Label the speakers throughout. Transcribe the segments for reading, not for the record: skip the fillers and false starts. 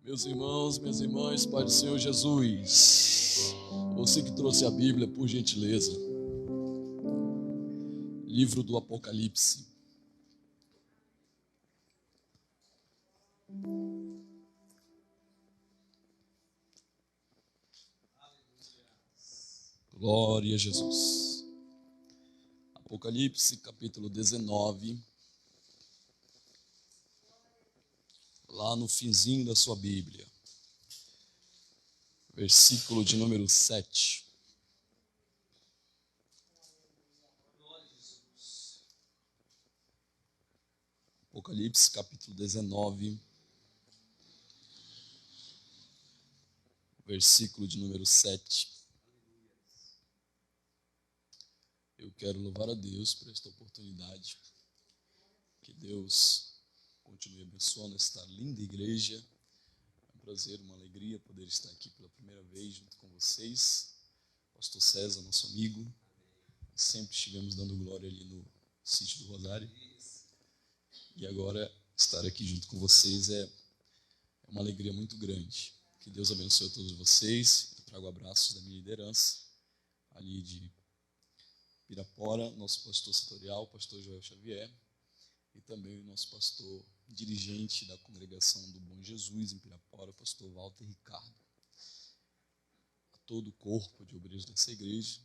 Speaker 1: Meus irmãos, minhas irmãs, Pai do Senhor Jesus, você que trouxe a Bíblia, por gentileza, livro do Apocalipse. Glória a Jesus. Apocalipse, capítulo 19. Lá no finzinho da sua Bíblia. Versículo de número 7. Apocalipse, capítulo 19. Versículo de número 7. Eu quero louvar a Deus por esta oportunidade. Que Deus continue abençoando esta linda igreja. É um prazer, uma alegria poder estar aqui pela primeira vez junto com vocês. Pastor César, nosso amigo. Sempre estivemos dando glória ali no sítio do Rosário. E agora estar aqui junto com vocês é uma alegria muito grande. Que Deus abençoe a todos vocês. Eu trago abraços da minha liderança ali de Pirapora, nosso pastor setorial, pastor Joel Xavier, e também o nosso pastor dirigente da congregação do Bom Jesus em Pirapora, pastor Walter Ricardo. A todo o corpo de obreiros dessa igreja.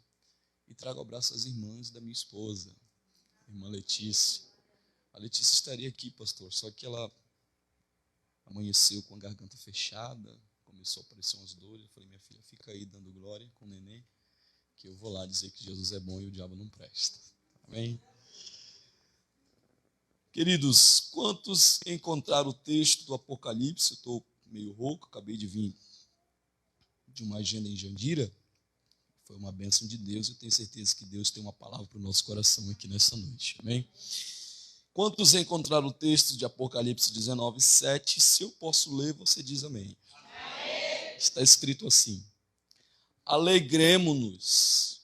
Speaker 1: E trago abraço às irmãs da minha esposa, a irmã Letícia. A Letícia estaria aqui, pastor, só que ela amanheceu com a garganta fechada, começou a aparecer umas dores. Eu falei, minha filha, fica aí dando glória com o neném, que eu vou lá dizer que Jesus é bom e o diabo não presta. Amém? Queridos, quantos encontraram o texto do Apocalipse? Eu estou meio rouco, acabei de vir de uma agenda em Jandira. Foi uma bênção de Deus. Eu tenho certeza que Deus tem uma palavra para o nosso coração aqui nessa noite. Amém? Quantos encontraram o texto de Apocalipse 19, 7? Se eu posso ler, você diz amém. Amém. Está escrito assim: alegremo-nos,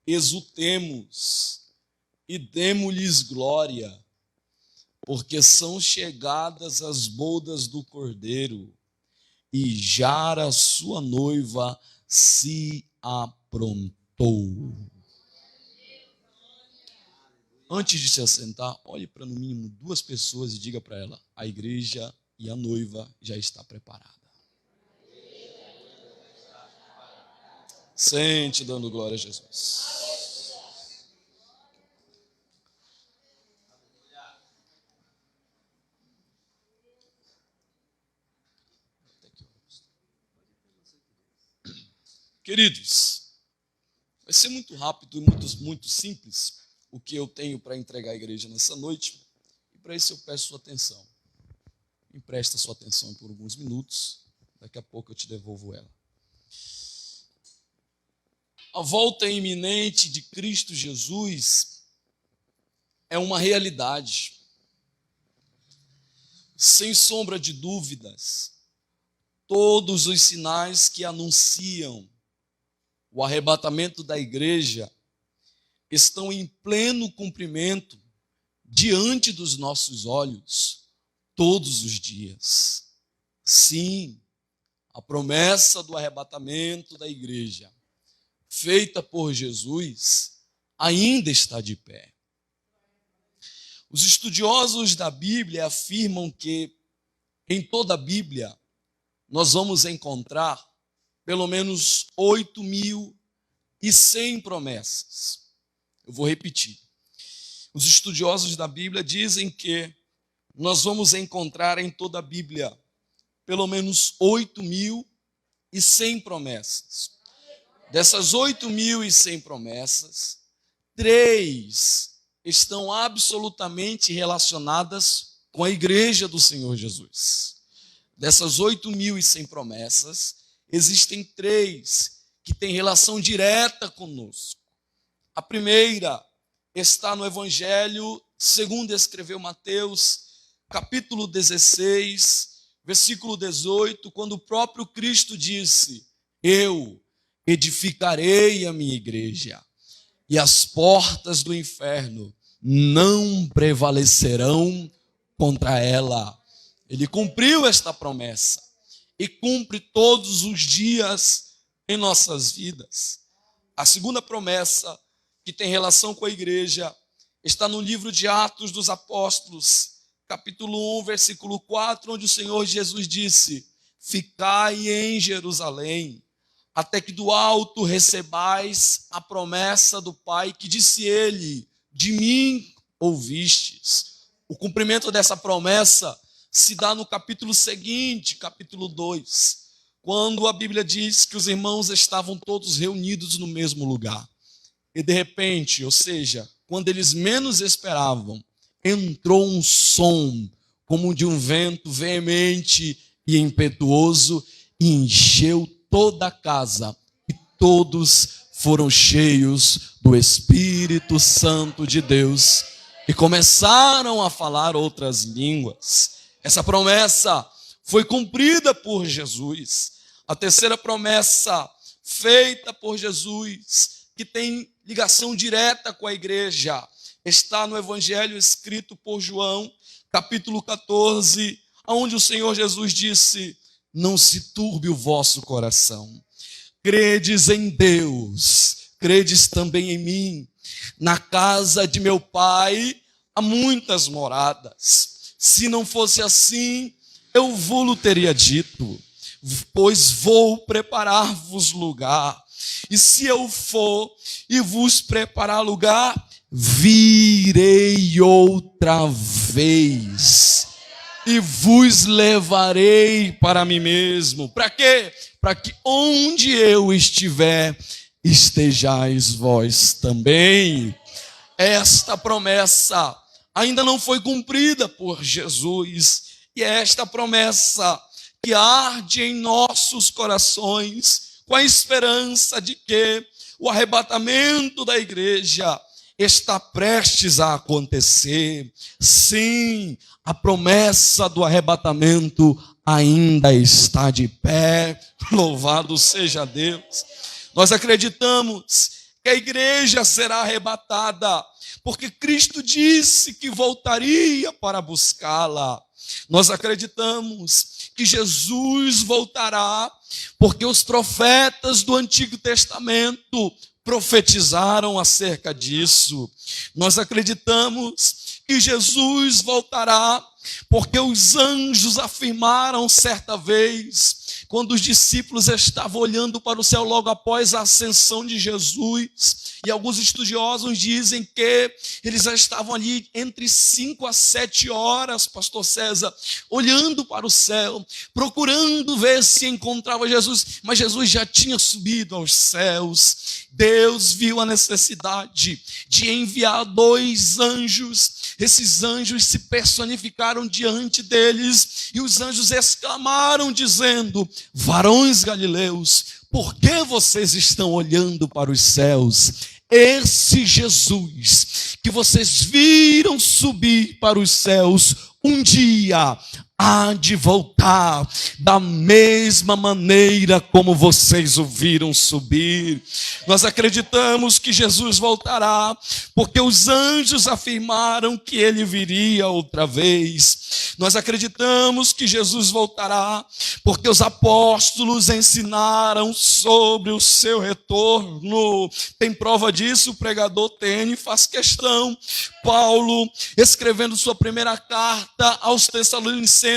Speaker 1: exultemos e demo-lhes glória, porque são chegadas as bodas do Cordeiro, e já a sua noiva se aprontou. Antes de se assentar, olhe para no mínimo 2 pessoas e diga para ela: a igreja e a noiva já está preparada. Sente dando glória a Jesus. Queridos, vai ser muito rápido e muito simples o que eu tenho para entregar à igreja nessa noite. E para isso eu peço sua atenção. Empresta sua atenção por alguns minutos. Daqui a pouco eu te devolvo ela. A volta iminente de Cristo Jesus é uma realidade. Sem sombra de dúvidas, todos os sinais que anunciam o arrebatamento da igreja estão em pleno cumprimento diante dos nossos olhos todos os dias. Sim, a promessa do arrebatamento da igreja, feita por Jesus, ainda está de pé. Os estudiosos da Bíblia afirmam que em toda a Bíblia nós vamos encontrar pelo menos 8.100 promessas. Eu vou repetir. Os estudiosos da Bíblia dizem que nós vamos encontrar em toda a Bíblia pelo menos 8.100 promessas. Dessas 8.100 promessas, 3 estão absolutamente relacionadas com a igreja do Senhor Jesus. Dessas 8.100 promessas, existem 3 que têm relação direta conosco. A primeira está no Evangelho segundo escreveu Mateus, capítulo 16, versículo 18, quando o próprio Cristo disse: eu edificarei a minha igreja, e as portas do inferno não prevalecerão contra ela. Ele cumpriu esta promessa. e cumpre todos os dias em nossas vidas. A segunda promessa que tem relação com a igreja está no livro de Atos dos Apóstolos, capítulo 1, versículo 4, onde o Senhor Jesus disse: ficai em Jerusalém, até que do alto recebais a promessa do Pai, que disse ele: de mim ouvistes. O cumprimento dessa promessa se dá no capítulo seguinte, capítulo 2, quando a Bíblia diz que os irmãos estavam todos reunidos no mesmo lugar. E de repente, ou seja, quando eles menos esperavam, entrou um som como de um vento veemente e impetuoso e encheu toda a casa, e todos foram cheios do Espírito Santo de Deus e começaram a falar outras línguas. Essa promessa foi cumprida por Jesus. A terceira promessa feita por Jesus, que tem ligação direta com a igreja, está no Evangelho escrito por João, capítulo 14, onde o Senhor Jesus disse: não se turbe o vosso coração. Credes em Deus, credes também em mim. Na casa de meu Pai há muitas moradas. Se não fosse assim, eu vou-lo teria dito, pois vou preparar-vos lugar. E se eu for e vos preparar lugar, virei outra vez e vos levarei para mim mesmo. Para quê? Para que onde eu estiver, estejais vós também. Esta promessa ainda não foi cumprida por Jesus, e é esta promessa que arde em nossos corações, com a esperança de que o arrebatamento da igreja está prestes a acontecer. Sim, a promessa do arrebatamento ainda está de pé. Louvado seja Deus. Nós acreditamos que a igreja será arrebatada, porque Cristo disse que voltaria para buscá-la. Nós acreditamos que Jesus voltará, porque os profetas do Antigo Testamento profetizaram acerca disso. Nós acreditamos que Jesus voltará, porque os anjos afirmaram certa vez, quando os discípulos estavam olhando para o céu logo após a ascensão de Jesus, e alguns estudiosos dizem que eles já estavam ali entre 5 a 7 horas, pastor César, olhando para o céu, procurando ver se encontrava Jesus, mas Jesus já tinha subido aos céus. Deus viu a necessidade de enviar 2 anjos. Esses anjos se personificaram diante deles, e os anjos exclamaram dizendo: varões galileus, por que vocês estão olhando para os céus? Esse Jesus que vocês viram subir para os céus, um dia há de voltar da mesma maneira como vocês o viram subir. Nós acreditamos que Jesus voltará, porque os anjos afirmaram que ele viria outra vez. Nós acreditamos que Jesus voltará, porque os apóstolos ensinaram sobre o seu retorno. Tem prova disso, o pregador Tene faz questão. Paulo, escrevendo sua primeira carta aos Tessalonicenses,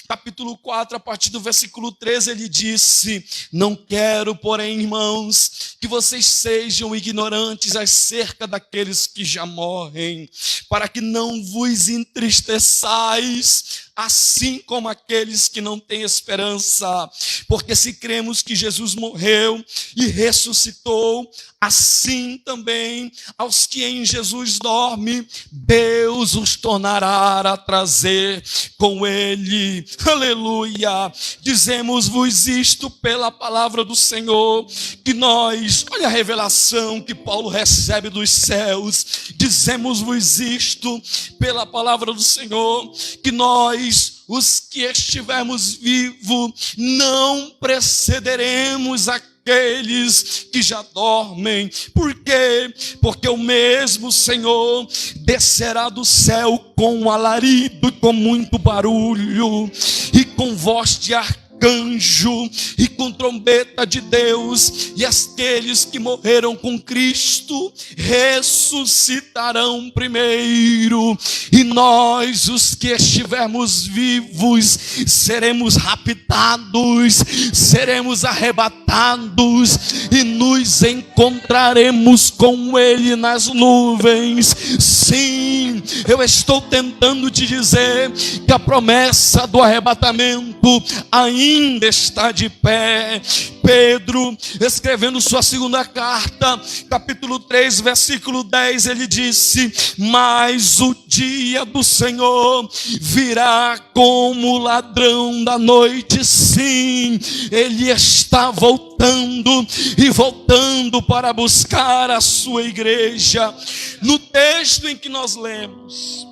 Speaker 1: capítulo 4, a partir do versículo 13, ele disse: não quero, porém, irmãos, que vocês sejam ignorantes acerca daqueles que já morrem, para que não vos entristeçais, assim como aqueles que não têm esperança. Porque se cremos que Jesus morreu e ressuscitou, assim também aos que em Jesus dormem, Deus os tornará a trazer com ele. Aleluia! Dizemos-vos isto pela palavra do Senhor, que nós, olha a revelação que Paulo recebe dos céus, dizemos-vos isto pela palavra do Senhor, que nós, os que estivermos vivos, não precederemos aqueles que já dormem. Por quê? Porque o mesmo Senhor descerá do céu com um alarido e com muito barulho, e com voz de arcanjo, arcanjo e com trombeta de Deus, e aqueles que morreram com Cristo ressuscitarão primeiro, e nós, os que estivermos vivos, seremos raptados, seremos arrebatados e nos encontraremos com Ele nas nuvens. Sim, eu estou tentando te dizer que a promessa do arrebatamento ainda está de pé. Pedro, escrevendo sua segunda carta, capítulo 3, versículo 10, ele disse: mas o dia do Senhor virá como ladrão da noite. Sim, Ele está voltando e voltando para buscar a sua igreja. No texto em que nós lemos,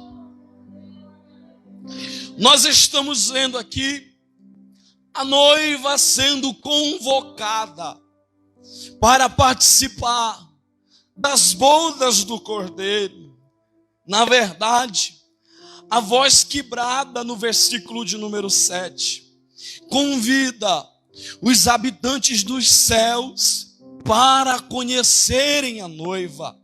Speaker 1: nós estamos vendo aqui a noiva sendo convocada para participar das bodas do Cordeiro. Na verdade, a voz que brada no versículo de número 7 convida os habitantes dos céus para conhecerem a noiva.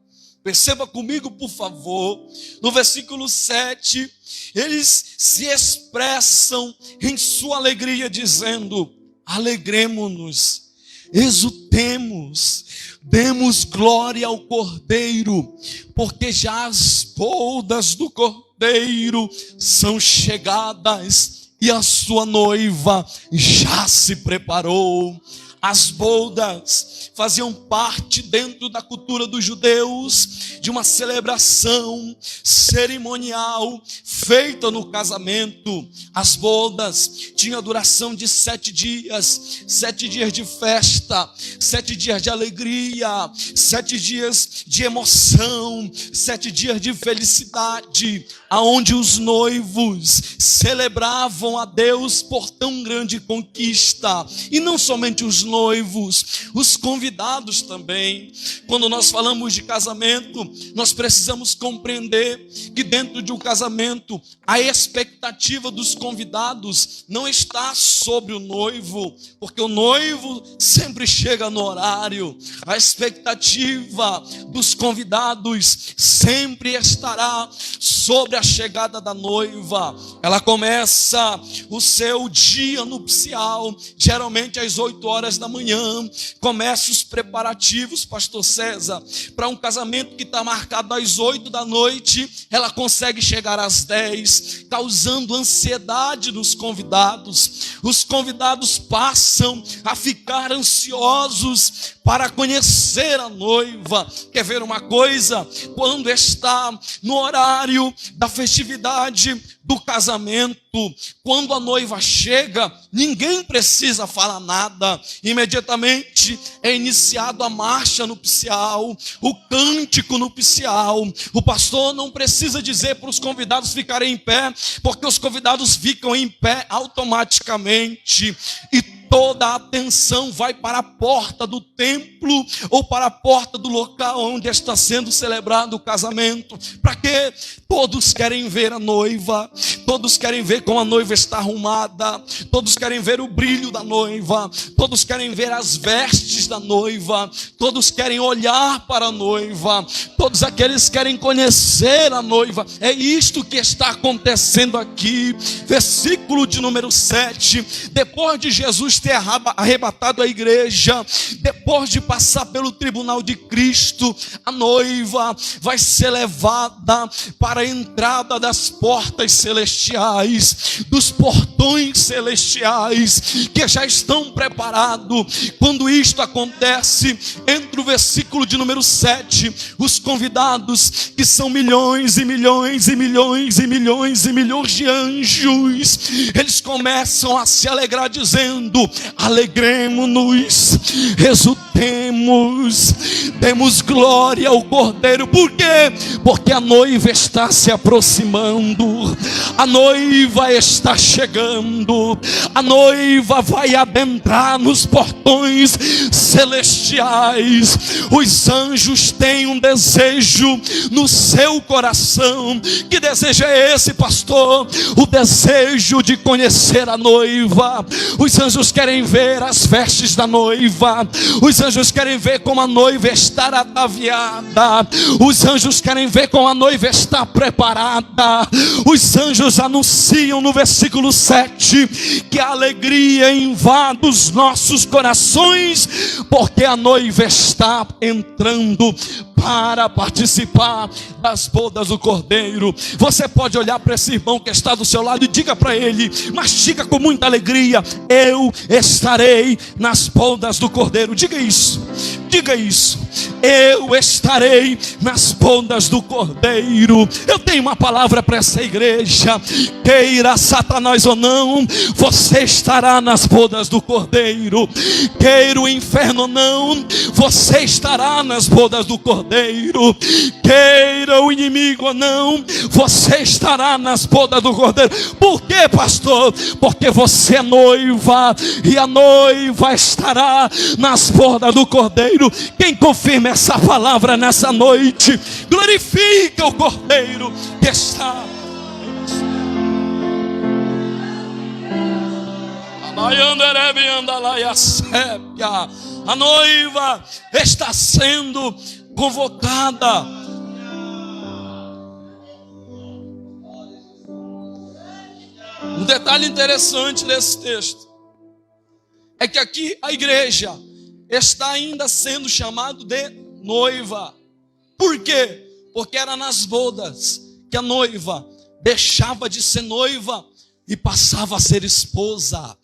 Speaker 1: Perceba comigo, por favor, no versículo 7, eles se expressam em sua alegria, dizendo: alegremo-nos, exultemos, demos glória ao Cordeiro, porque já as bodas do Cordeiro são chegadas e a sua noiva já se preparou. As bodas faziam parte, dentro da cultura dos judeus, de uma celebração cerimonial feita no casamento. As bodas tinham a duração de 7 dias, 7 dias de festa, 7 dias de alegria, 7 dias de emoção, 7 dias de felicidade, aonde os noivos celebravam a Deus por tão grande conquista. E não somente os noivos, os convidados também. Quando nós falamos de casamento, nós precisamos compreender que dentro de um casamento, a expectativa dos convidados não está sobre o noivo, porque o noivo sempre chega no horário. A expectativa dos convidados sempre estará sobre a chegada da noiva. Ela começa o seu dia nupcial, geralmente às 8 horas da manhã. Começa os preparativos, pastor César, para um casamento que está marcado às 8 da noite, ela consegue chegar às 10, causando ansiedade nos convidados. Os convidados passam a ficar ansiosos para conhecer a noiva. Quer ver uma coisa? Quando está no horário da festividade do casamento, quando a noiva chega, ninguém precisa falar nada. Imediatamente é iniciado a marcha nupcial, o cântico nupcial. O pastor não precisa dizer para os convidados ficarem em pé, porque os convidados ficam em pé automaticamente. E toda a atenção vai para a porta do templo ou para a porta do local onde está sendo celebrado o casamento. Para quê? Todos querem ver a noiva, todos querem ver como a noiva está arrumada, todos querem ver o brilho da noiva, todos querem ver as vestes da noiva, todos querem olhar para a noiva, todos aqueles querem conhecer a noiva. É isto que está acontecendo aqui. Versículo de número 7, depois de Jesus ter arrebatado a igreja, depois de passar pelo tribunal de Cristo, a noiva vai ser levada para a entrada das portas celestiais, dos portões celestiais, que já estão preparados. Quando isto acontece, entre o versículo de número 7, os convidados, que são milhões e milhões e milhões e milhões e milhões de anjos, eles começam a se alegrar dizendo: alegremo-nos, exultemos, demos glória ao Cordeiro. Por quê? Porque a noiva está se aproximando, a noiva está chegando, a noiva vai adentrar nos portões celestiais. Os anjos têm um desejo no seu coração. Que desejo é esse, pastor? O desejo de conhecer a noiva. Os anjos querem ver as vestes da noiva, os anjos querem ver como a noiva está ataviada, os anjos querem ver como a noiva está preparada. Os anjos anunciam no versículo 7 que a alegria invade os nossos corações, porque a noiva está entrando para participar das bodas do Cordeiro. Você pode olhar para esse irmão que está do seu lado e diga para ele, mas diga com muita alegria: eu estarei nas bodas do Cordeiro. Diga isso, diga isso. Eu estarei nas bodas do Cordeiro. Eu tenho uma palavra para essa igreja: queira Satanás ou não, você estará nas bodas do Cordeiro. Queira o inferno ou não, você estará nas bodas do Cordeiro. Queira o inimigo ou não, você estará nas bodas do Cordeiro. Por quê, pastor? Porque você é noiva, e a noiva estará nas bodas do Cordeiro. Quem confirma essa palavra nessa noite, glorifica o Cordeiro que está. A noiva está sendo convocada. Um detalhe interessante nesse texto é que aqui a igreja está ainda sendo chamado de noiva. Por quê? Porque era nas bodas que a noiva deixava de ser noiva e passava a ser esposa.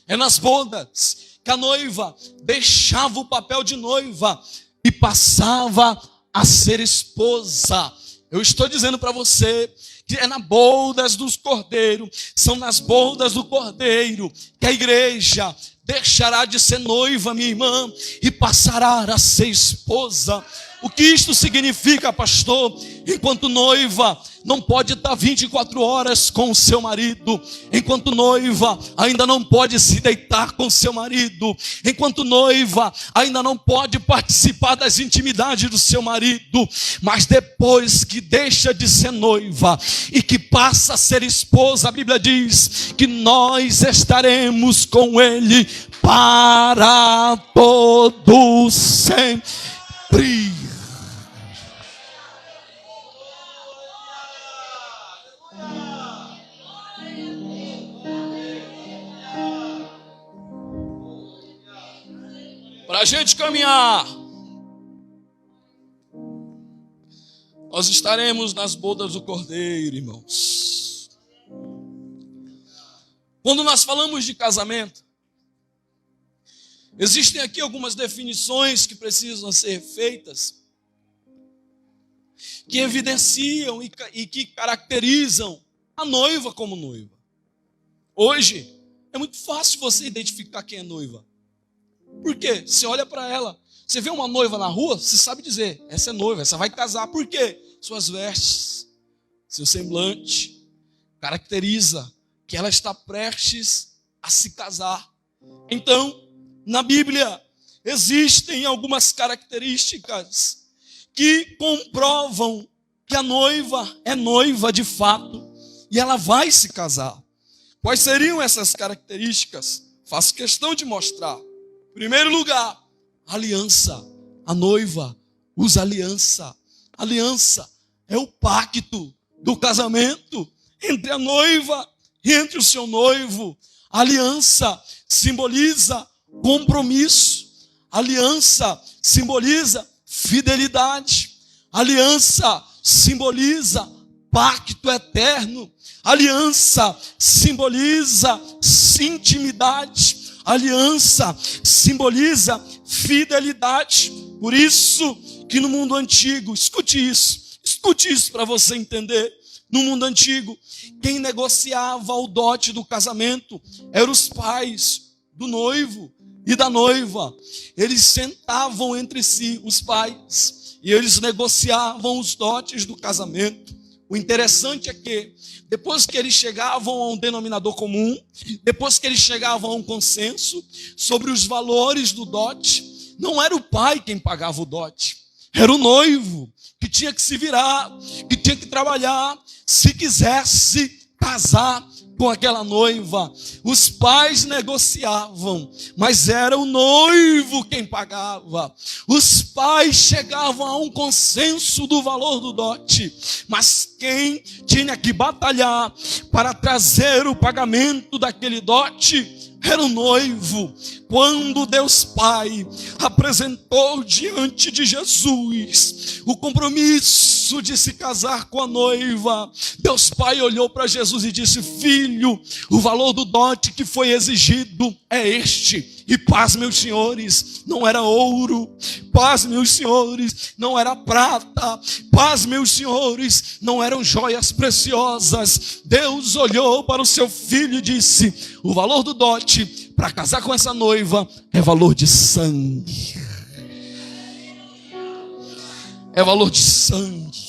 Speaker 1: É nas bodas que a noiva deixava o papel de noiva e passava a ser esposa. Eu estou dizendo para você que é nas bodas dos Cordeiros, são nas bodas do Cordeiro que a igreja deixará de ser noiva, minha irmã, e passará a ser esposa. O que isto significa, pastor? Enquanto noiva, não pode estar 24 horas com o seu marido. Enquanto noiva, ainda não pode se deitar com o seu marido. Enquanto noiva, ainda não pode participar das intimidades do seu marido. Mas depois que deixa de ser noiva e que passa a ser esposa, a Bíblia diz que nós estaremos com ele para todo sempre. Para a gente caminhar, nós estaremos nas bodas do Cordeiro, irmãos. Quando nós falamos de casamento, existem aqui algumas definições que precisam ser feitas, que evidenciam e que caracterizam a noiva como noiva. Hoje, é muito fácil você identificar quem é noiva. Por quê? Você olha para ela, você vê uma noiva na rua, você sabe dizer, essa é noiva, essa vai casar. Por quê? Suas vestes, seu semblante, caracteriza que ela está prestes a se casar. Então, na Bíblia, existem algumas características que comprovam que a noiva é noiva de fato e ela vai se casar. Quais seriam essas características? Faço questão de mostrar. Em primeiro lugar, aliança. A noiva usa aliança. Aliança é o pacto do casamento entre a noiva e entre o seu noivo. Aliança simboliza compromisso. Aliança simboliza fidelidade. Aliança simboliza pacto eterno. Aliança simboliza intimidade. Aliança simboliza fidelidade. Por isso que no mundo antigo, escute isso para você entender. No mundo antigo, quem negociava o dote do casamento eram os pais do noivo. e da noiva. Eles sentavam entre si, os pais, e eles negociavam os dotes do casamento. O interessante é que, depois que eles chegavam a um denominador comum, depois que eles chegavam a um consenso sobre os valores do dote, não era o pai quem pagava o dote, era o noivo, que tinha que se virar, que tinha que trabalhar, se quisesse casar com aquela noiva. Os pais negociavam, mas era o noivo quem pagava. Os pais chegavam a um consenso do valor do dote, mas quem tinha que batalhar para trazer o pagamento daquele dote era o noivo. Quando Deus Pai apresentou diante de Jesus o compromisso de se casar com a noiva, Deus Pai olhou para Jesus e disse: filho, o valor do dote que foi exigido é este. E paz, meus senhores, não era ouro, paz, meus senhores, não era prata, paz, meus senhores, não eram joias preciosas. Deus olhou para o seu filho e disse: o valor do dote para casar com essa noiva é valor de sangue. É valor de sangue.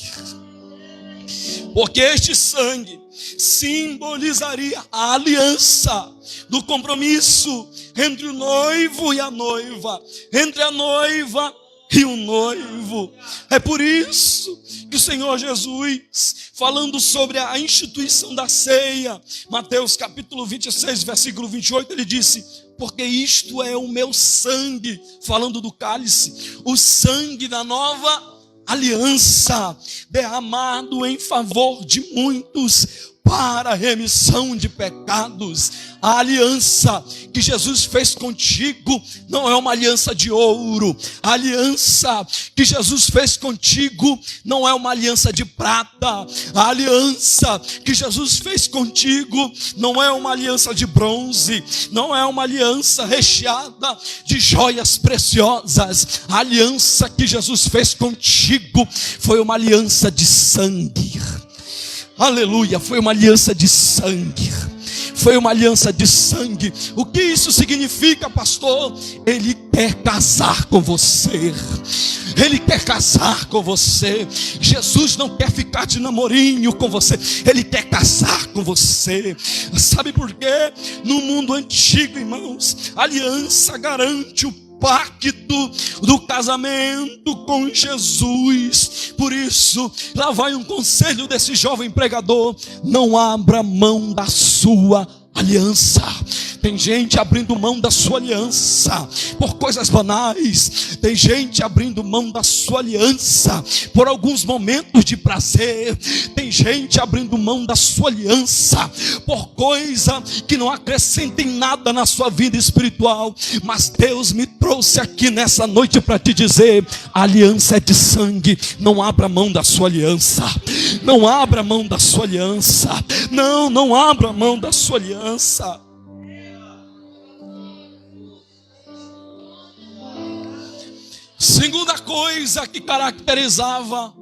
Speaker 1: Porque este sangue simbolizaria a aliança do compromisso entre o noivo e a noiva, entre a noiva e o noivo. É por isso que o Senhor Jesus, falando sobre a instituição da ceia, Mateus capítulo 26, versículo 28, ele disse: porque isto é o meu sangue, falando do cálice, o sangue da nova aliança, derramado em favor de muitos para a remissão de pecados. A aliança que Jesus fez contigo não é uma aliança de ouro. A aliança que Jesus fez contigo não é uma aliança de prata. A aliança que Jesus fez contigo não é uma aliança de bronze. Não é uma aliança recheada de joias preciosas. A aliança que Jesus fez contigo foi uma aliança de sangue. Aleluia, foi uma aliança de sangue. Foi uma aliança de sangue. O que isso significa, pastor? Ele quer casar com você. Ele quer casar com você. Jesus não quer ficar de namorinho com você. Ele quer casar com você. Sabe por quê? No mundo antigo, irmãos, a aliança garante o pacto do casamento com Jesus. Por isso, lá vai um conselho desse jovem pregador: não abra mão da sua aliança. Tem gente abrindo mão da sua aliança por coisas banais. Tem gente abrindo mão da sua aliança por alguns momentos de prazer. Tem gente abrindo mão da sua aliança por coisa que não acrescenta em nada na sua vida espiritual. Mas Deus me trouxe aqui nessa noite para te dizer: a aliança é de sangue. Não abra mão da sua aliança. Não abra mão da sua aliança. Não abra mão da sua aliança. Segunda coisa que caracterizava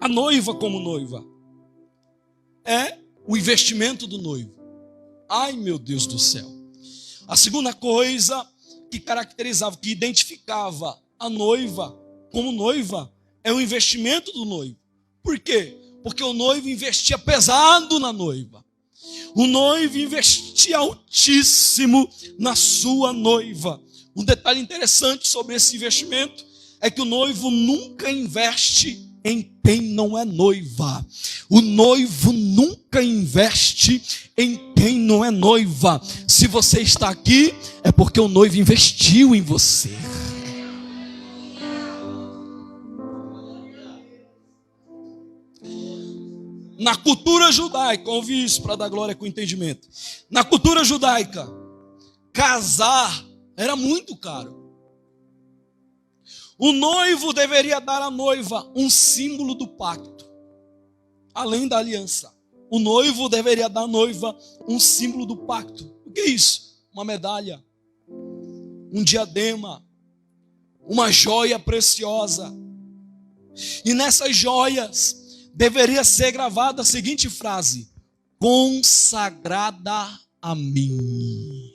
Speaker 1: a noiva como noiva é o investimento do noivo. Ai, meu Deus do céu. A segunda coisa que caracterizava, que identificava a noiva como noiva, é o investimento do noivo. Por quê? Porque o noivo investia pesado na noiva. O noivo investia altíssimo na sua noiva. Um detalhe interessante sobre esse investimento é que o noivo nunca investe em quem não é noiva. O noivo nunca investe em quem não é noiva. Se você está aqui, é porque o noivo investiu em você. Na cultura judaica, ouvi isso para dar glória com entendimento. Na cultura judaica, casar era muito caro. O noivo deveria dar à noiva um símbolo do pacto, além da aliança. O noivo deveria dar à noiva um símbolo do pacto. O que é isso? Uma medalha, um diadema, uma joia preciosa. E nessas joias deveria ser gravada a seguinte frase: consagrada a mim.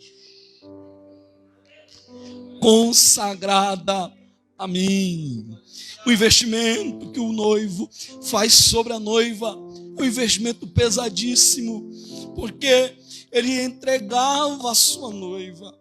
Speaker 1: consagrada a mim. O investimento que o noivo faz sobre a noiva é um investimento pesadíssimo, porque ele entregava a sua noiva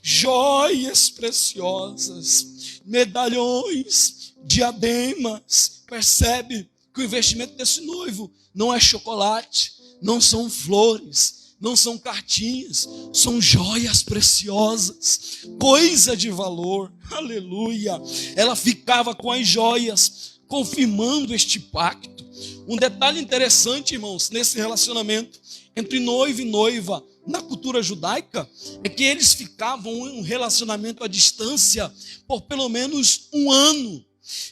Speaker 1: joias preciosas, medalhões, diademas. Percebe que o investimento desse noivo não é chocolate, não são flores, não são cartinhas, são joias preciosas, coisa de valor. Aleluia! Ela ficava com as joias, confirmando este pacto. Um detalhe interessante, irmãos, nesse relacionamento entre noivo e noiva, na cultura judaica, é que eles ficavam em um relacionamento à distância por pelo menos um ano.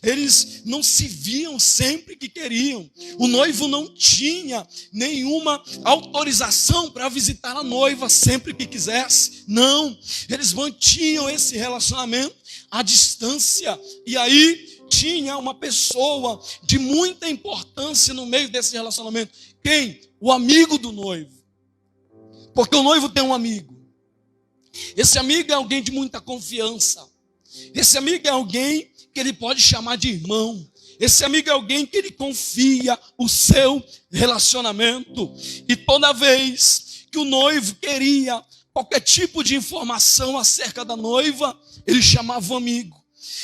Speaker 1: Eles não se viam sempre que queriam. O noivo não tinha nenhuma autorização para visitar a noiva sempre que quisesse. Não, eles mantinham esse relacionamento à distância. E aí tinha uma pessoa de muita importância no meio desse relacionamento. Quem? O amigo do noivo. Porque o noivo tem um amigo. Esse amigo é alguém de muita confiança. Esse amigo é alguém que ele pode chamar de irmão. Esse amigo é alguém que ele confia o seu relacionamento. E toda vez que o noivo queria qualquer tipo de informação acerca da noiva, ele chamava o amigo.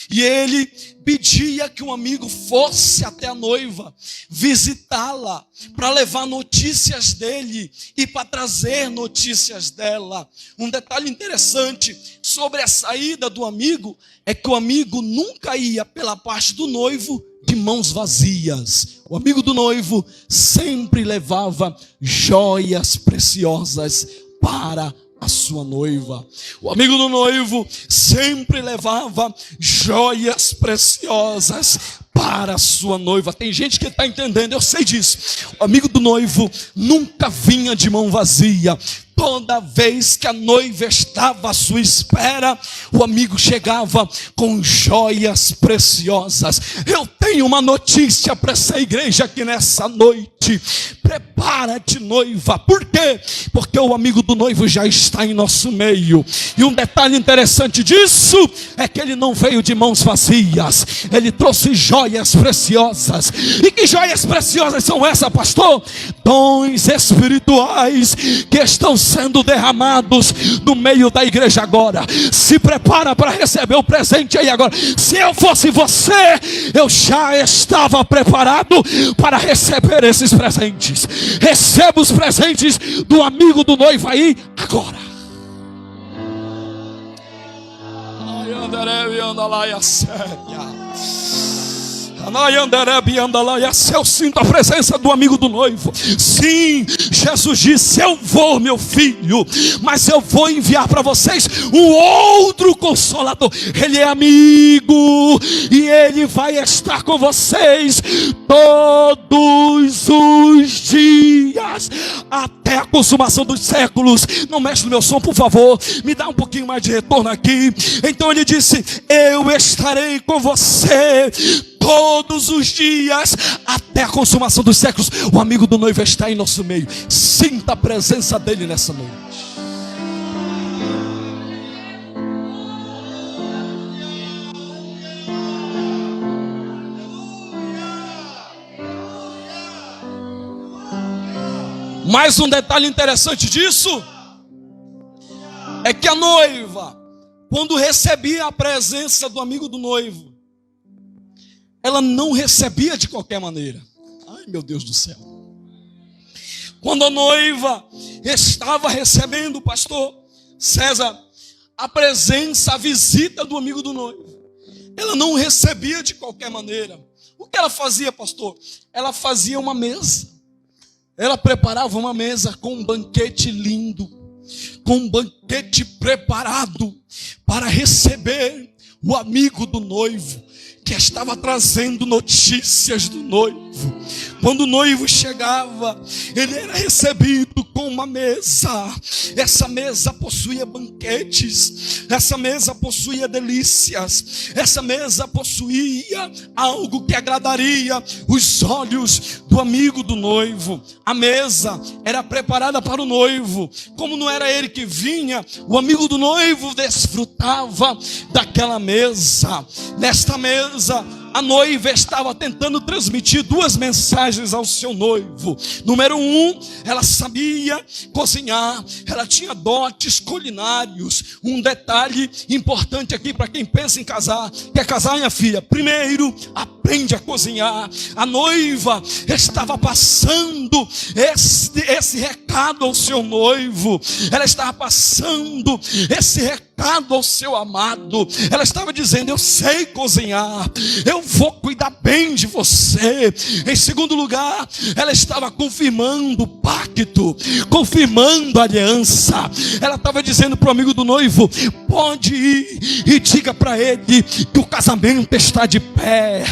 Speaker 1: E ele pedia que um amigo fosse até a noiva, visitá-la, para levar notícias dele e para trazer notícias dela. Um detalhe interessante sobre a saída do amigo é que o amigo nunca ia pela parte do noivo de mãos vazias. O amigo do noivo sempre levava joias preciosas para a sua noiva. O amigo do noivo sempre levava joias preciosas para a sua noiva. Tem gente que está entendendo, eu sei disso. O amigo do noivo nunca vinha de mão vazia. Toda vez que a noiva estava à sua espera, o amigo chegava com joias preciosas. Eu tenho uma notícia para essa igreja aqui nessa noite. Prepara-te, noiva. Por quê? Porque o amigo do noivo já está em nosso meio. E um detalhe interessante disso é que ele não veio de mãos vazias. Ele trouxe joias preciosas. E que joias preciosas são essas, pastor? Dons espirituais que estão sendo derramados no meio da igreja agora. Se prepara para receber o presente aí agora. Se eu fosse você, eu já estava preparado para receber esses presentes. Receba os presentes do amigo do noivo aí agora. Eu sinto a presença do amigo do noivo. Sim, Jesus disse: eu vou, meu filho, mas eu vou enviar para vocês um outro consolador. Ele é amigo e ele vai estar com vocês todos os dias até a consumação dos séculos. Não mexe no meu som, por favor, me dá um pouquinho mais de retorno aqui. Então ele disse: eu estarei com você todos os dias até a consumação dos séculos. O amigo do noivo está em nosso meio. Sinta a presença dele nessa noite. Mais um detalhe interessante disso é que a noiva, quando recebia a presença do amigo do noivo, ela não recebia de qualquer maneira. Ai, meu Deus do céu. Quando a noiva estava recebendo, pastor César, a presença, a visita do amigo do noivo, ela não recebia de qualquer maneira. O que ela fazia, pastor? Ela fazia uma mesa. Ela preparava uma mesa com um banquete lindo, com um banquete preparado para receber o amigo do noivo, que estava trazendo notícias do noivo.
Speaker 2: noivo. Quando o noivo chegava, ele era recebido com uma mesa. Essa mesa possuía banquetes, essa mesa possuía delícias, essa mesa possuía algo que agradaria os olhos do amigo do noivo. A mesa era preparada para o noivo. Como não era ele que vinha, o amigo do noivo desfrutava daquela mesa. Nesta mesa, a noiva estava tentando transmitir duas mensagens ao seu noivo. Número 1, ela sabia cozinhar, ela tinha dotes culinários. Um detalhe importante aqui para quem pensa em casar: quer casar, minha filha? Primeiro, aprende a cozinhar. A noiva estava passando esse recado ao seu noivo. Ela estava passando esse recado ao seu amado. Ela estava dizendo: eu sei cozinhar, eu vou cuidar bem de você. Em segundo lugar, ela estava confirmando o pacto, confirmando a aliança. Ela estava dizendo para o amigo do noivo: pode ir e diga para ele que o casamento está de pé,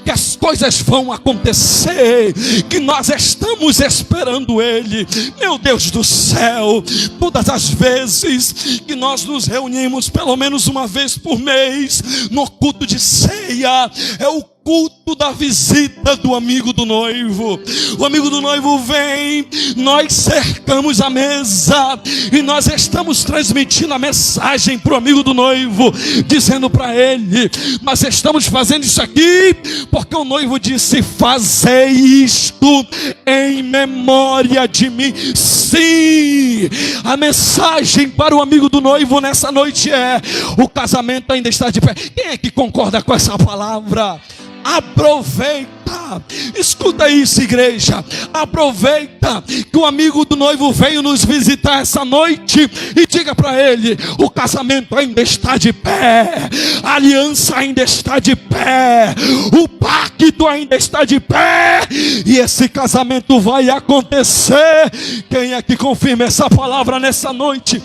Speaker 2: que as coisas vão acontecer, que nós estamos esperando ele. Meu Deus do céu, todas as vezes que nós nos reunimos pelo menos uma vez por mês no culto de ceia, é o culto da visita do amigo do noivo. O amigo do noivo vem, nós cercamos a mesa e nós estamos transmitindo a mensagem para o amigo do noivo, dizendo para ele: nós estamos fazendo isso aqui porque o noivo disse: fazei isto em memória de mim. Sim, a mensagem para o amigo do noivo nessa noite é: o casamento ainda está de pé. Quem é que concorda com essa palavra? Aproveita, escuta isso, igreja. Aproveita que o amigo do noivo veio nos visitar essa noite e diga para ele: o casamento ainda está de pé, a aliança ainda está de pé, o pacto ainda está de pé, e esse casamento vai acontecer. Quem é que confirma essa palavra nessa noite?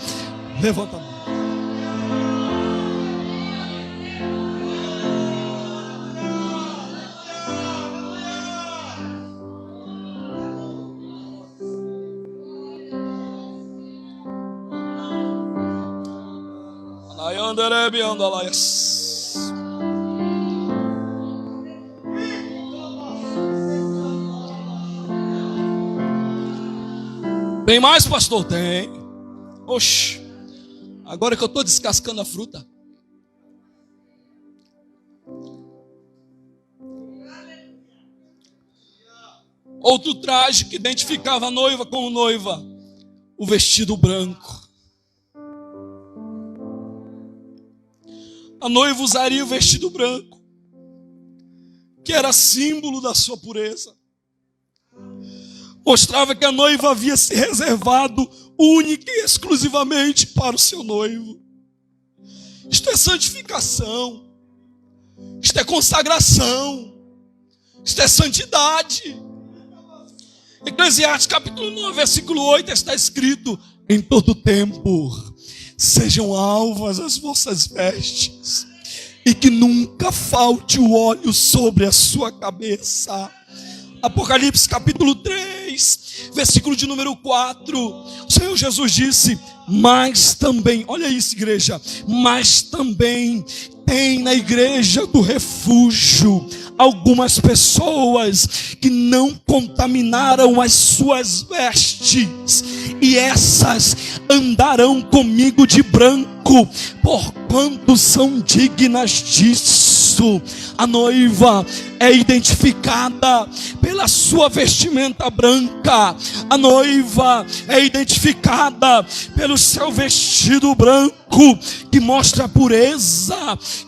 Speaker 2: Levanta a mão. Tem mais, pastor? Tem. Oxe, agora que eu estou descascando a fruta. Outro traje que identificava a noiva como noiva: o vestido branco. A noiva usaria o vestido branco, que era símbolo da sua pureza. Mostrava que a noiva havia se reservado única e exclusivamente para o seu noivo. Isto é santificação, isto é consagração, isto é santidade. Eclesiastes capítulo 9, versículo 8 está escrito: em todo tempo sejam alvas as vossas vestes, e que nunca falte o óleo sobre a sua cabeça. Apocalipse capítulo 3, versículo de número 4, o Senhor Jesus disse: mas também, olha isso, igreja, mas também tem na igreja do refúgio algumas pessoas que não contaminaram as suas vestes, e essas andarão comigo de branco, porquanto são dignas disso. A noiva é identificada pela sua vestimenta branca. A noiva é identificada pelo seu vestido branco, que mostra a pureza.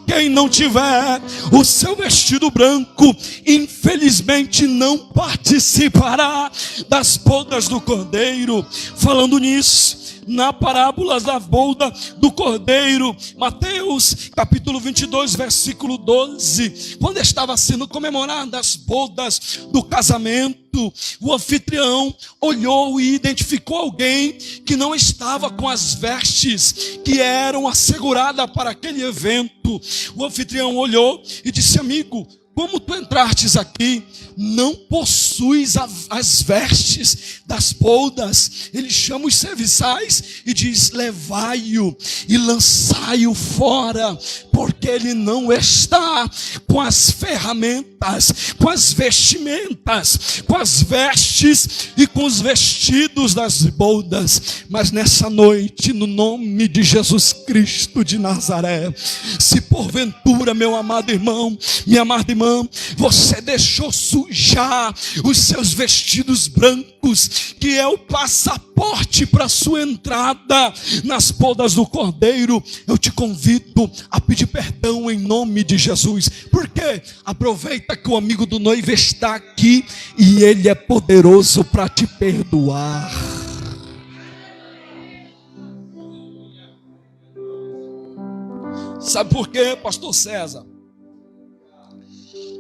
Speaker 2: Quem não tiver o seu vestido branco, infelizmente não participará das bodas do Cordeiro. Falando nisso, na parábola da boda do Cordeiro, Mateus capítulo 22, versículo 12, quando estava sendo comemoradas as bodas do casamento, o anfitrião olhou e identificou alguém que não estava com as vestes que eram asseguradas para aquele evento. O anfitrião olhou e disse: amigo, como tu entrastes aqui, não possuis as vestes das poldas. Ele chama os serviçais e diz: levai-o e lançai-o fora, porque ele não está com as ferramentas, com as vestimentas, com as vestes e com os vestidos das poldas. Mas nessa noite, no nome de Jesus Cristo de Nazaré, se porventura, meu amado irmão, minha amada irmã, você deixou sujar os seus vestidos brancos, que é o passaporte para a sua entrada nas poldas do Cordeiro, eu te convido a pedir perdão em nome de Jesus. Por quê? Aproveita que o amigo do noivo está aqui e ele é poderoso para te perdoar. Sabe por quê, pastor César?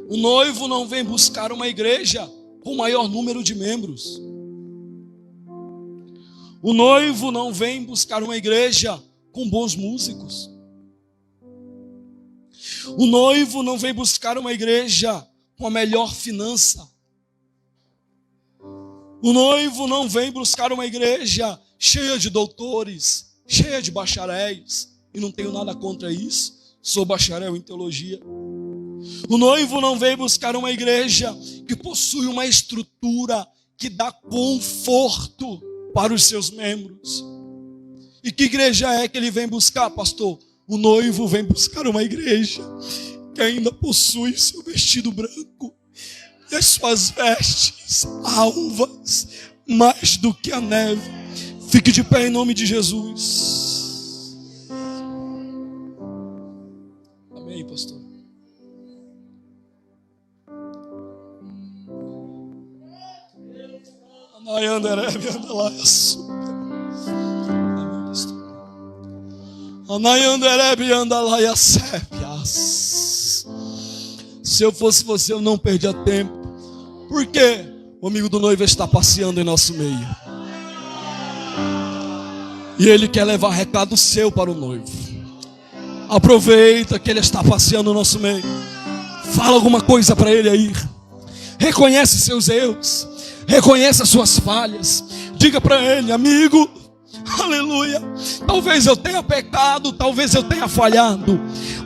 Speaker 2: O noivo não vem buscar uma igreja com maior número de membros. O noivo não vem buscar uma igreja com bons músicos. O noivo não vem buscar uma igreja com a melhor finança. O noivo não vem buscar uma igreja cheia de doutores, cheia de bacharéis. E não tenho nada contra isso. Sou bacharel em teologia. O noivo não vem buscar uma igreja que possui uma estrutura que dá conforto para os seus membros. E que igreja é que ele vem buscar, pastor? O noivo vem buscar uma igreja que ainda possui seu vestido branco e as suas vestes alvas, mais do que a neve. Fique de pé em nome de Jesus. Amém, pastor. Se eu fosse você, eu não perdia tempo. Por quê? O amigo do noivo está passeando em nosso meio. E ele quer levar recado seu para o noivo. Aproveita que ele está passeando no nosso meio. Fala alguma coisa para ele aí. Reconhece seus erros. Reconheça as suas falhas. Diga para ele: amigo, aleluia, talvez eu tenha pecado, talvez eu tenha falhado,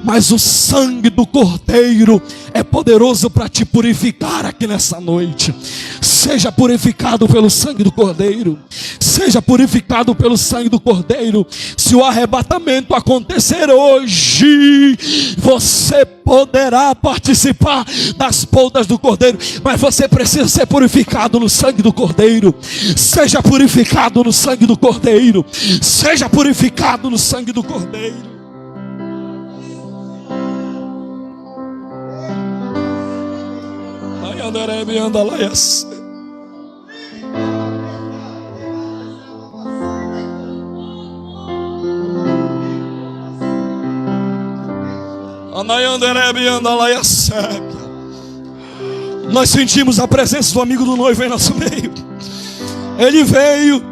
Speaker 2: mas o sangue do Cordeiro é poderoso para te purificar aqui nessa noite. Seja purificado pelo sangue do Cordeiro. Seja purificado pelo sangue do Cordeiro. Se o arrebatamento acontecer hoje, você poderá participar das poldas do Cordeiro, mas você precisa ser purificado no sangue do Cordeiro. Seja purificado no sangue do Cordeiro. Seja purificado no sangue do Cordeiro. Nós sentimos a presença do amigo do noivo em nosso meio. Ele veio,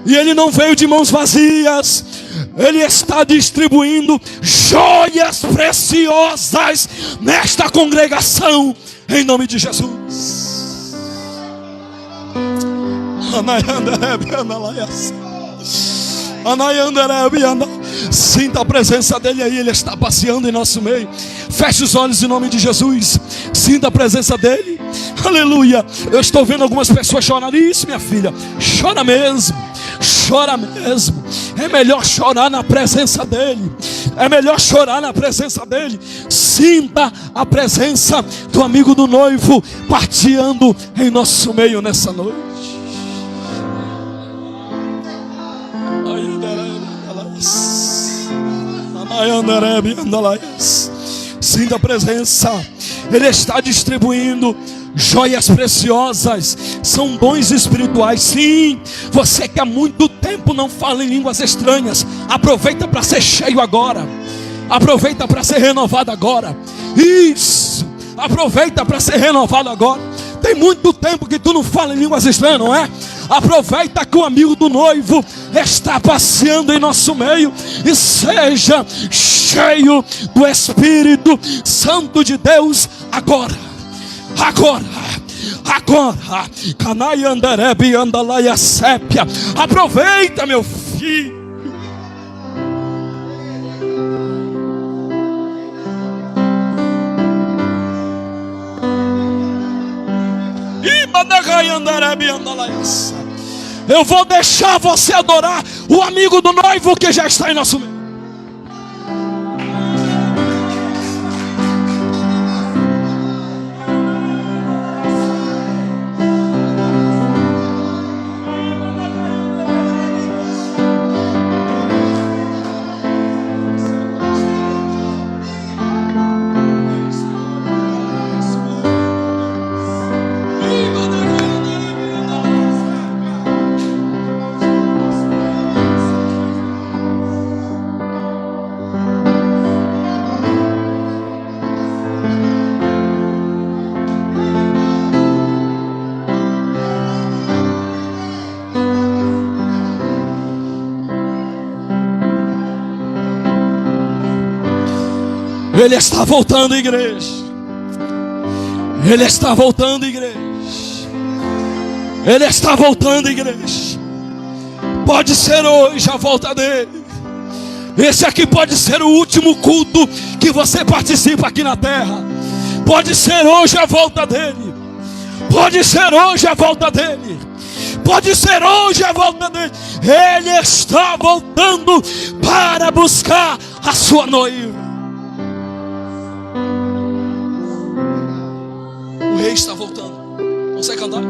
Speaker 2: e ele não veio de mãos vazias. Ele está distribuindo joias preciosas nesta congregação, em nome de Jesus. Sinta a presença dele aí. Ele está passeando em nosso meio. Feche os olhos em nome de Jesus. Sinta a presença dele. Aleluia. Eu estou vendo algumas pessoas chorar. Isso, minha filha, chora mesmo. Chora mesmo. É melhor chorar na presença dele. É melhor chorar na presença dele. Sinta a presença do amigo do noivo passeando em nosso meio nessa noite. Sinta a presença. Ele está distribuindo joias preciosas. São dons espirituais. Sim, você que há muito tempo não fala em línguas estranhas, aproveita para ser cheio agora. Aproveita para ser renovado agora. Isso, aproveita para ser renovado agora. Tem muito tempo que tu não fala em línguas estranhas, não é? Aproveita que o amigo do noivo está passeando em nosso meio e seja cheio do Espírito Santo de Deus Agora. Canai Anderebi Andalaia Sépia. Aproveita, meu filho. Eu vou deixar você adorar o amigo do noivo que já está em nosso meio. Ele está voltando, igreja. Ele está voltando, igreja. Ele está voltando, igreja. Pode ser hoje a volta dele. Esse aqui pode ser o último culto que você participa aqui na terra. Pode ser hoje a volta dele. Pode ser hoje a volta dele. Pode ser hoje a volta dele. Ele está voltando para buscar a sua noiva. O rei está voltando. Consegue cantar?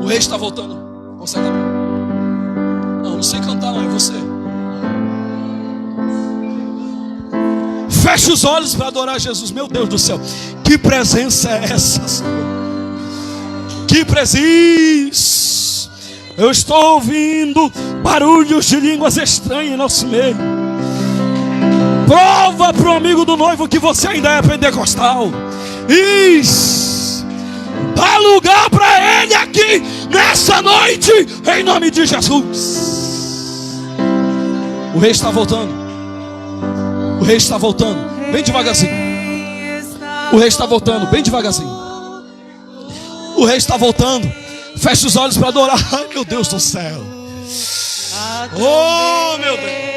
Speaker 2: O rei está voltando. Consegue cantar? Não sei cantar, não, é você. Feche os olhos para adorar Jesus. Meu Deus do céu, que presença é essa, Senhor? Que presença! Eu estou ouvindo barulhos de línguas estranhas em nosso meio. Prova para o amigo do noivo que você ainda é pentecostal. Isso. Dá lugar para ele aqui nessa noite, em nome de Jesus. O rei está voltando. O rei está voltando, bem devagarzinho. O rei está voltando, bem devagarzinho. O rei está voltando. Feche os olhos para adorar. Ai, meu Deus do céu. Oh, meu Deus.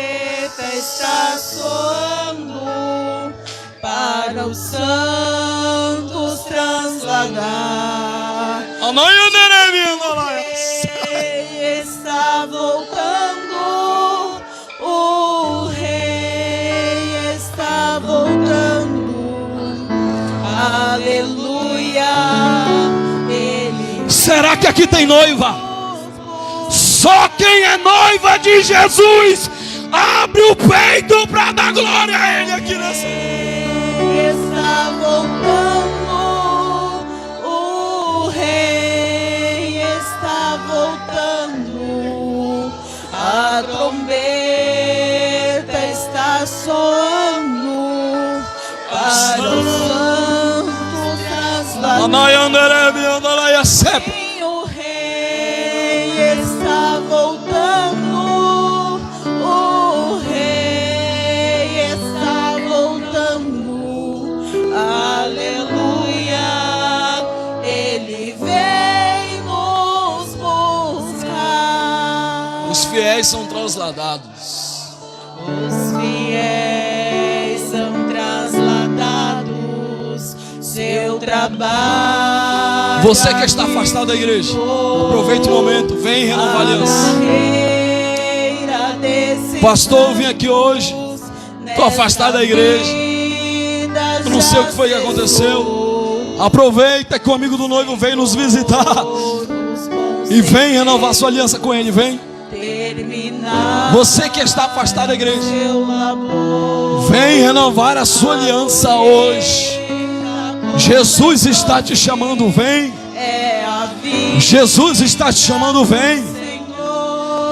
Speaker 3: Está soando para os santos transladar. O rei está voltando. O rei está voltando. Aleluia.
Speaker 2: Será que aqui tem noiva? Só quem é noiva de Jesus abre o peito para dar glória a Ele aqui nessa.
Speaker 3: Está voltando, o rei está voltando, a trombeta está soando para os santos transladar. O rei está voltando, o rei está voltando, aleluia, ele vem nos buscar.
Speaker 2: Os fiéis são transladados.
Speaker 3: Os fiéis são transladados, seu trabalho.
Speaker 2: Você que está afastado da igreja, aproveite o momento, vem renovar a aliança. Pastor, eu vim aqui hoje, estou afastado da igreja, eu não sei o que foi que aconteceu. Aproveita que o amigo do noivo vem nos visitar e vem renovar sua aliança com ele, vem. Você que está afastado da igreja, vem renovar a sua aliança hoje. Jesus está te chamando, vem. Jesus está te chamando, vem.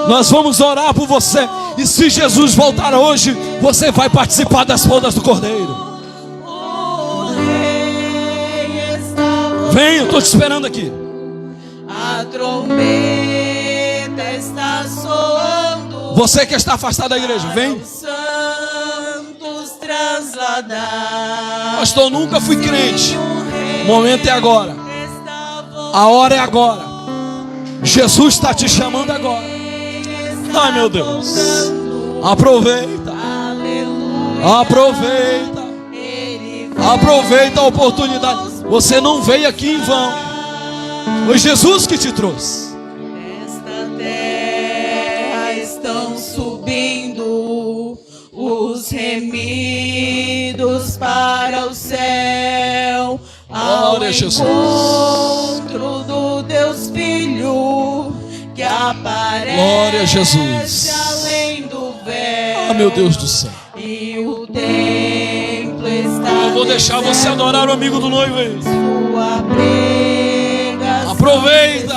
Speaker 2: Nós vamos orar por você. E se Jesus voltar hoje, você vai participar das bodas do Cordeiro. Vem, eu estou te esperando aqui.
Speaker 3: A trombeta está soando.
Speaker 2: Você que está afastado da igreja, vem.
Speaker 3: Santos nos trasladar.
Speaker 2: Pastor, nunca fui crente. O momento é agora. A hora é agora. Jesus está te chamando agora. Ai, meu Deus. Aproveita. Aproveita. Aproveita a oportunidade. Você não veio aqui em vão. Foi Jesus que te trouxe.
Speaker 3: Nesta terra estão subindo os remidos para o céu.
Speaker 2: Glória a Jesus.
Speaker 3: Encontro do Deus Filho que aparece.
Speaker 2: Glória a Jesus.
Speaker 3: Além do véu.
Speaker 2: Ah, meu Deus do céu.
Speaker 3: E o templo está.
Speaker 2: Eu vou deixar você adorar o amigo do noivo aí.
Speaker 3: Sua pregação
Speaker 2: Aproveita.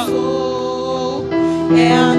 Speaker 3: é a